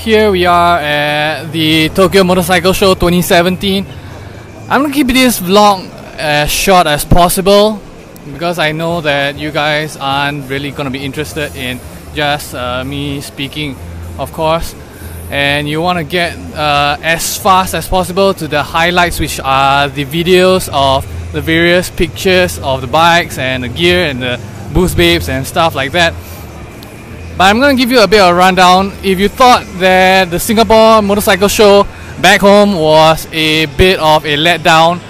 Here we are at the Tokyo Motorcycle Show 2017. I'm gonna keep this vlog as short as possible because I know that you guys aren't really gonna be interested in just me speaking, of course, and you want to get as fast as possible to the highlights, which are the videos of the various pictures of the bikes and the gear and the boost babes and stuff like that. But I'm going to give you a bit of a rundown. If you thought that the Singapore Motorcycle Show back home was a bit of a letdown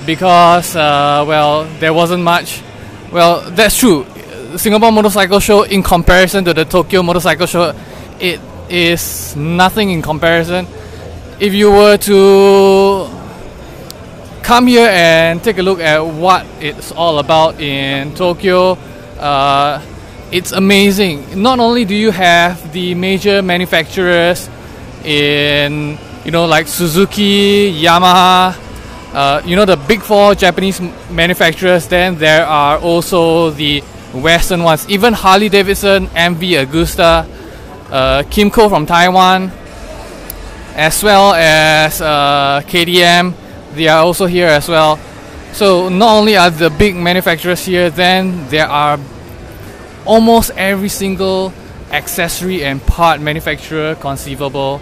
because, well, there wasn't much. Well, that's true. The Singapore Motorcycle Show, in comparison to the Tokyo Motorcycle Show, it is nothing in comparison. If you were to come here and take a look at what it's all about in Tokyo, it's amazing. Not only do you have the major manufacturers in, like Suzuki, Yamaha, the big four Japanese manufacturers, then there are also the Western ones, even Harley Davidson, MV Agusta, Kimco from Taiwan, as well as KTM. They are also here as well. So not only are the big manufacturers here, then there are almost every single accessory and part manufacturer conceivable.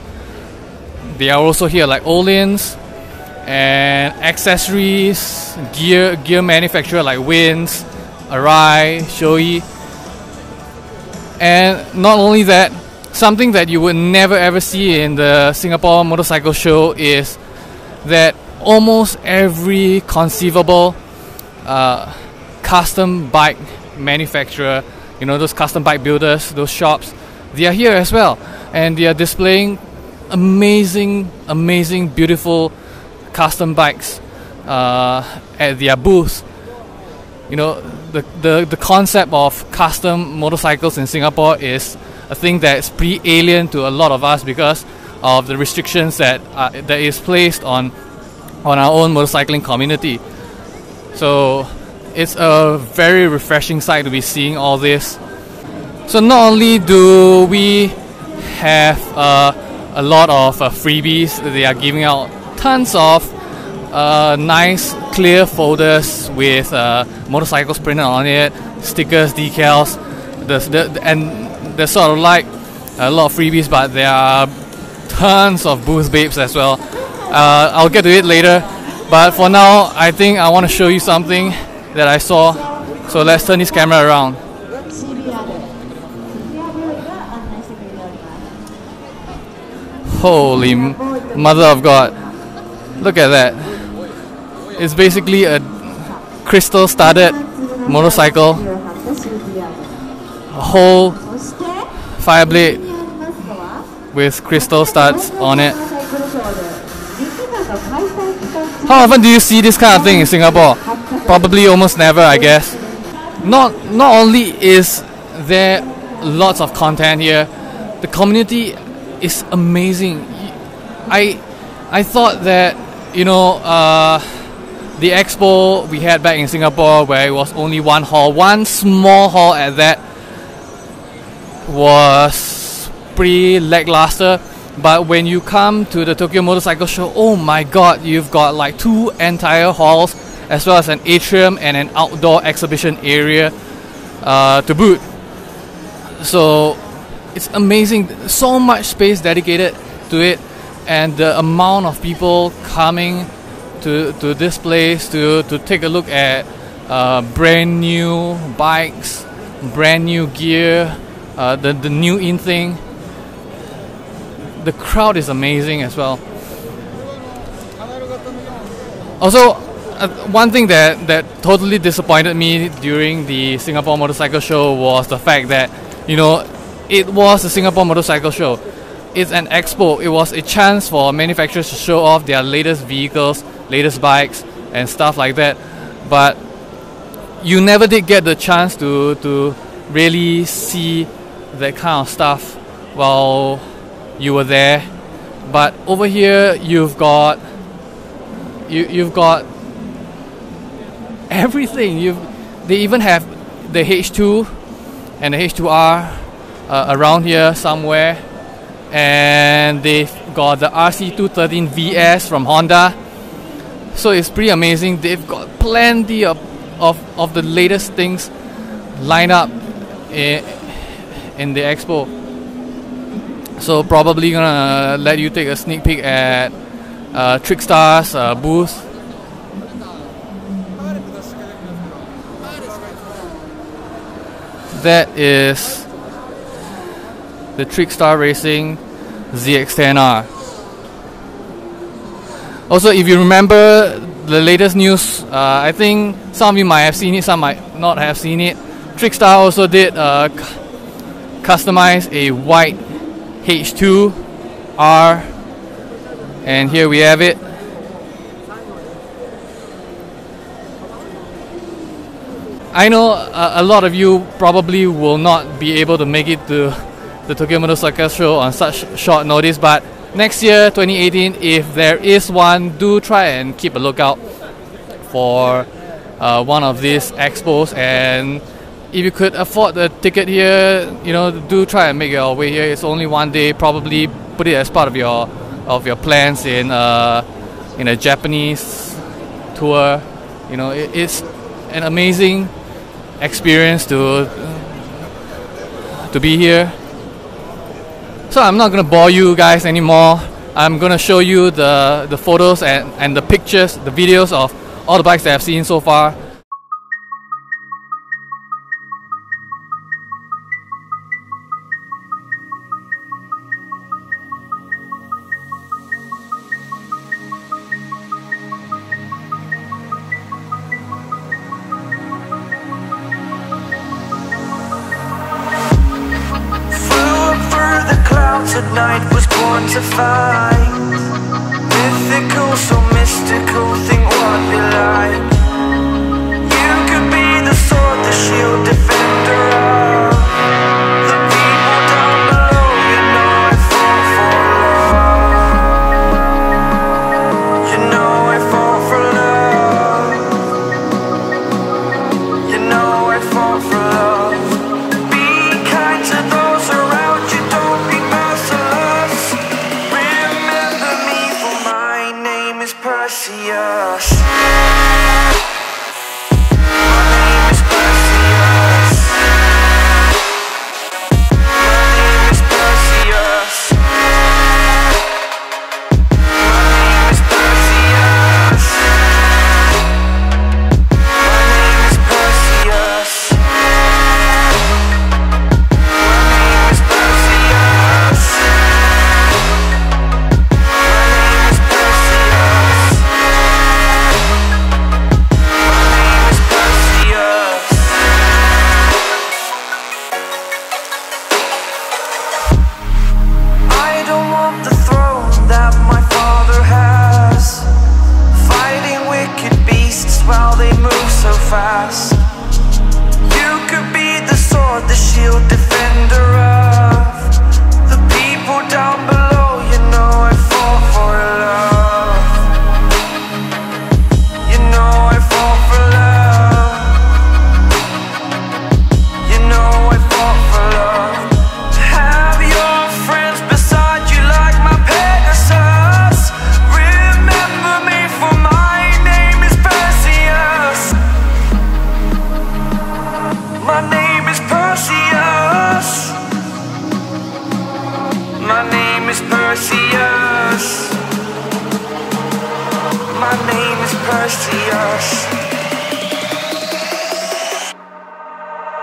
They are also here, like Ohlins, and accessories, gear manufacturer like Wins, Arai, Shoei. And not only that, something that you would never ever see in the Singapore Motorcycle Show is that almost every conceivable custom bike manufacturer, those custom bike builders, those shops, they are here as well, and they are displaying amazing, beautiful custom bikes at their booths. The concept of custom motorcycles in Singapore is a thing that's pretty alien to a lot of us because of the restrictions that is placed on our own motorcycling community. So it's a very refreshing sight to be seeing all this. So not only do we have a lot of freebies, they are giving out tons of nice clear folders with motorcycles printed on it, stickers, decals, and there's sort of like a lot of freebies, but there are tons of boost babes as well. I'll get to it later, but for now I think I want to show you something that I saw. So let's turn this camera around. Holy mother of God, look at that. It's basically a crystal studded motorcycle, a whole fire blade with crystal studs on it. How often do you see this kind of thing in Singapore? Probably almost never, I guess. Not only is there lots of content here, the community is amazing. I thought that the expo we had back in Singapore, where it was only one hall, one small hall at that, was pretty lackluster. But when you come to the Tokyo Motorcycle Show, oh my god, you've got like 2 entire halls as well as an atrium and an outdoor exhibition area to boot. So it's amazing, so much space dedicated to it, and the amount of people coming to this place to take a look at brand new bikes, brand new gear, the new in thing. The crowd is amazing as well. Also, one thing that totally disappointed me during the Singapore Motorcycle Show was the fact that, it was the Singapore Motorcycle Show. It's an expo. It was a chance for manufacturers to show off their latest vehicles, latest bikes, and stuff like that. But you never did get the chance to really see that kind of stuff while you were there. But over here you've got everything. They even have the H2 and the H2R around here somewhere. and they've got the RC213 VS from Honda. So it's pretty amazing. They've got plenty of the latest things lined up in the expo. So probably gonna let you take a sneak peek at Trickstar's booth. That is the Trickstar Racing ZX-10R. Also, if you remember the latest news, I think some of you might have seen it, some might not have seen it. Trickstar also did customize a white H2R, and here we have it. I know a lot of you probably will not be able to make it to the Tokyo Motorcycle Show on such short notice, but next year, 2018, if there is one, do try and keep a lookout for one of these expos. And if you could afford a ticket here, you know, do try and make your way here. It's only one day. Probably put it as part of your plans in a Japanese tour. You know, it's an amazing experience to be here. So I'm not gonna bore you guys anymore. I'm gonna show you the photos and the pictures, the videos of all the bikes that I've seen so far. At night was born to find mythical, so mystical, think what you like. You could be the sword, the shield, defender of the people down below. You know I fall for love. You know I fall for love. You know I fall for love. Be kind to those around you, don't be Perseus. My name is Perseus. My name is Perseus. My name is Perseus. My name is Perseus. My name is Perseus. While they move so fast, you could be the sword, the shield, defender of the people down below. You know I fall for love. You know I fall for love. You know I fall for love. Have your friends beside you like my Pegasus. Remember me for my name is Perseus. My name is Perseus. My name is Perseus. My name is Perseus.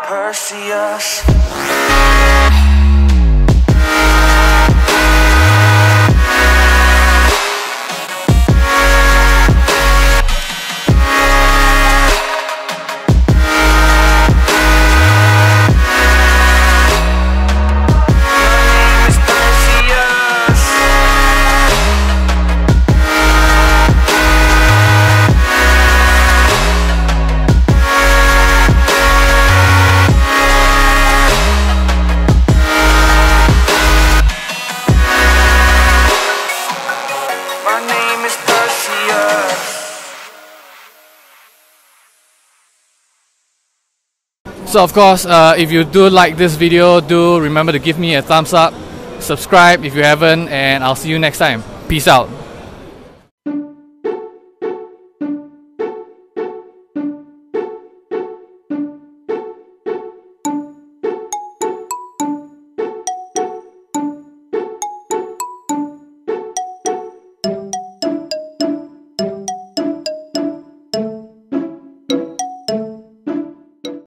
Perseus. So of course, if you do like this video, do remember to give me a thumbs up. subscribe if you haven't, and I'll see you next time. Peace out.